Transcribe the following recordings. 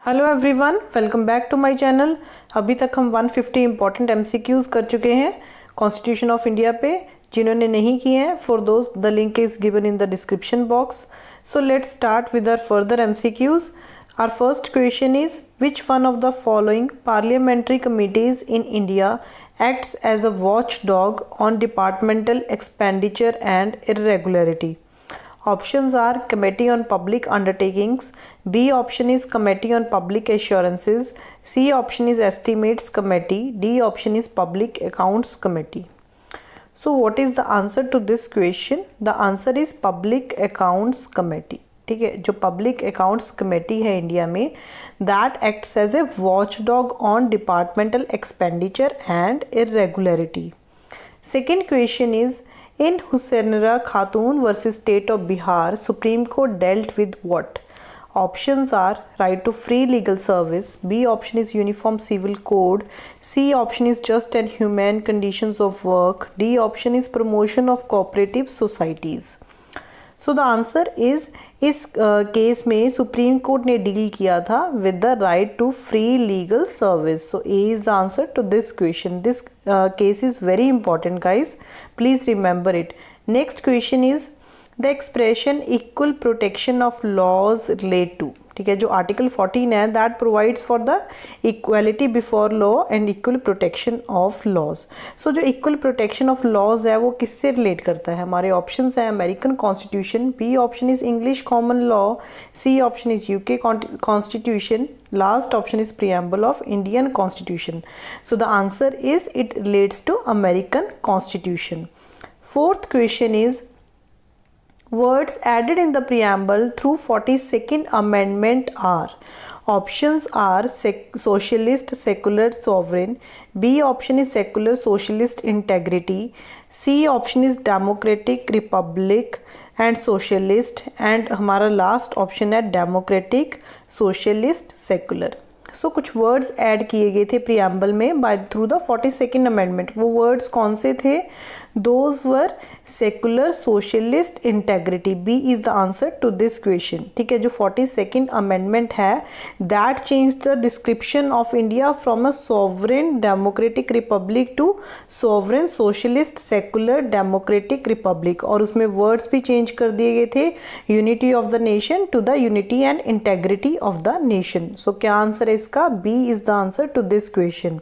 Hello everyone, welcome back to my channel. अभी तक हम 150 इंपॉर्टेंट एमसीक्यूज कर चुके हैं कॉन्स्टिट्यूशन ऑफ इंडिया पे। जिन्होंने नहीं किए हैं, for those the link is given in the description box. So let's start with our further MCQs. Our first question is which one of the following parliamentary committees in India acts as a watchdog on departmental expenditure and irregularity. Options are Committee on Public Undertakings, B option is Committee on Public Assurances, C option is Estimates Committee, D option is Public Accounts Committee. So what is the answer to this question? The answer is Public Accounts Committee. ठीक है, जो public accounts committee है India में, that acts as a watchdog on departmental expenditure and irregularity. Second question is in Hussainara Khatoon versus state of Bihar, Supreme Court dealt with what? Options are right to free legal service, B option is uniform civil code, C option is just and humane conditions of work, D option is promotion of cooperative societies. So the answer is इस case में supreme court ने deal किया था with the right to free legal service. So A is the answer to this question. This case is very important guys, please remember it. Next question is the expression equal protection of laws relate to. ठीक है, जो article 14 है that provides for the equality before law and equal protection of laws. सो जो equal protection of laws है वो किससे relate करता है? हमारे ऑप्शंस हैं American constitution, B option is English common law, C option is UK constitution, last option is preamble of Indian constitution. So the answer is it relates to American constitution. Fourth question is words added in the preamble through 42nd amendment are. Options are socialist secular sovereign, B option is secular socialist integrity, C option is democratic republic and socialist, and हमारा last option है democratic socialist secular. So कुछ words add किए गए थे preamble में by through the 42nd amendment. वो words कौन से थे? Those were secular socialist integrity. B is the answer to this question. ठीक है, जो 42nd अमेंडमेंट है that change the description of India from a sovereign democratic republic to sovereign socialist secular democratic republic. और उसमें words भी change कर दिए गए थे, unity of the nation to the unity and integrity of the nation. So क्या answer है इसका? B is the answer to this question.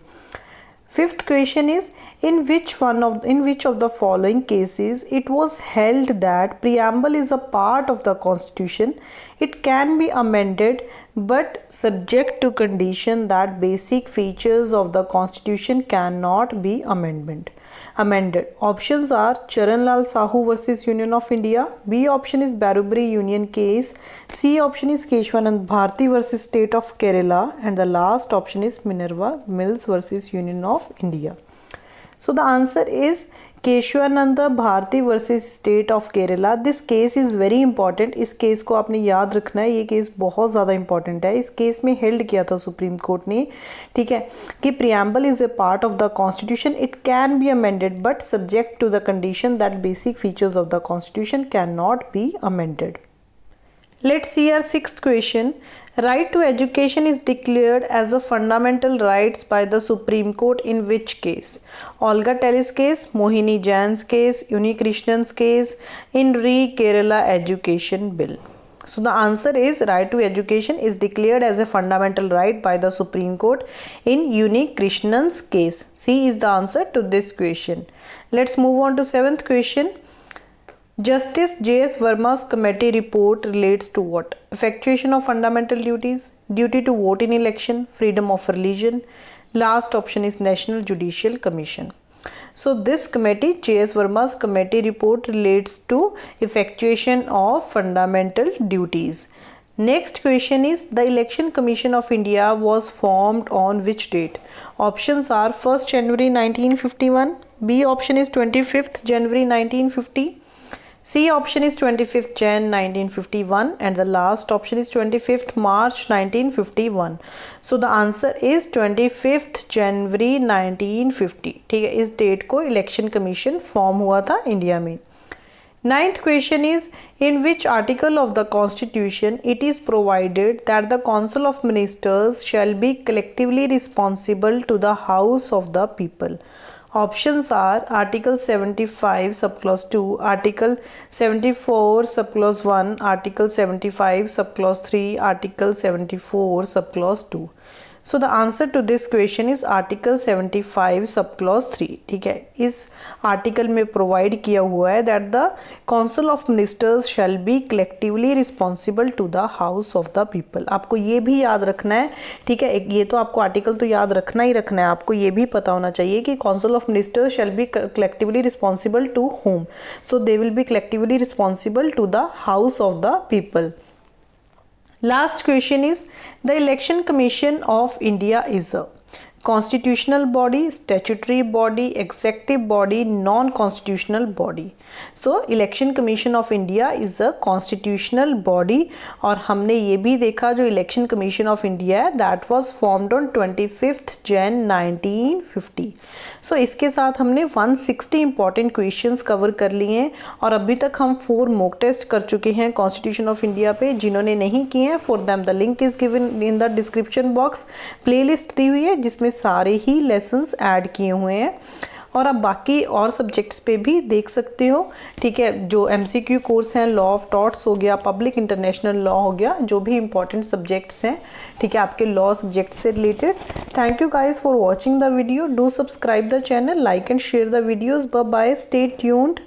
Fifth question is in which of the following cases it was held that preamble is a part of the constitution? It can be amended but subject to condition that basic features of the constitution cannot be amended. Options are Charan Lal Sahu versus Union of India, B option is Barubari Union case, C option is Keshwanand Bharti versus State of Kerala, and the last option is Minerva Mills versus Union of India. So the answer is Kesavananda Bharati versus state of Kerala. This case is very important. इस केस को आपने याद रखना है, ये case बहुत ज़्यादा इंपॉर्टेंट है. इस केस में हेल्ड किया था सुप्रीम कोर्ट ने, ठीक है, कि preamble is a part of the constitution. It can be amended but subject to the condition that basic features of the constitution can not be amended. Let's see our sixth question. Right to education is declared as a fundamental rights by the Supreme Court in which case? Olga Tellis case, Mohini Jain's case, Unikrishnan's case, in Kerala Education Bill. So the answer is right to education is declared as a fundamental right by the Supreme Court in Unikrishnan's case. C is the answer to this question. Let's move on to seventh question. Justice J.S. Verma's committee report relates to what? Effectuation of fundamental duties, duty to vote in election, freedom of religion. Last option is National Judicial Commission. So this committee, J.S. Verma's committee report relates to effectuation of fundamental duties. Next question is the Election Commission of India was formed on which date? Options are 1st January 1951, B option is 25th January 1950, C option is 25th Jan 1951, and the last option is 25th March 1951. So the answer is 25th January 1950. ठीक है, इस date को election commission form हुआ था India में. Ninth question is, in which article of the Constitution it is provided that the Council of Ministers shall be collectively responsible to the House of the People? Options are Article 75 subclause 2, Article 74 subclause 1, Article 75 subclause 3, Article 74 subclause 2. So the answer to this question is article 75 sub clause 3. ठीक है, इस article में provide किया हुआ है that the council of ministers shall be collectively responsible to the house of the people. आपको ये भी याद रखना है. ठीक है, ये तो आपको आर्टिकल तो याद रखना ही रखना है, आपको ये भी पता होना चाहिए कि council of ministers shall be collectively responsible to home. So they will be collectively responsible to the house of the people. Last question is, the Election Commission of India is a constitutional body, statutory body, executive body, non-constitutional body. So Election Commission of India is a constitutional body. और हमने ये भी देखा जो Election Commission of India है that was formed on 25th Jan 1950. So इसके साथ हमने 160 important questions cover कर लिए हैं और अभी तक हम 4 mock test कर चुके हैं Constitution of India पे. जिन्होंने नहीं किए हैं for them the link is given in the description box. playlist दी हुई है जिसमें सारे ही लेसन्स ऐड किए हुए हैं और आप बाकी और सब्जेक्ट्स पे भी देख सकते हो. ठीक है, जो MCQ कोर्स हैं, लॉ ऑफ टॉट्स हो गया, पब्लिक इंटरनेशनल लॉ हो गया, जो भी इंपॉर्टेंट सब्जेक्ट्स हैं, ठीक है, आपके लॉ सब्जेक्ट से related. Thank you guys for watching the video. Do subscribe the channel, like and share the videos. Bye bye, stay tuned.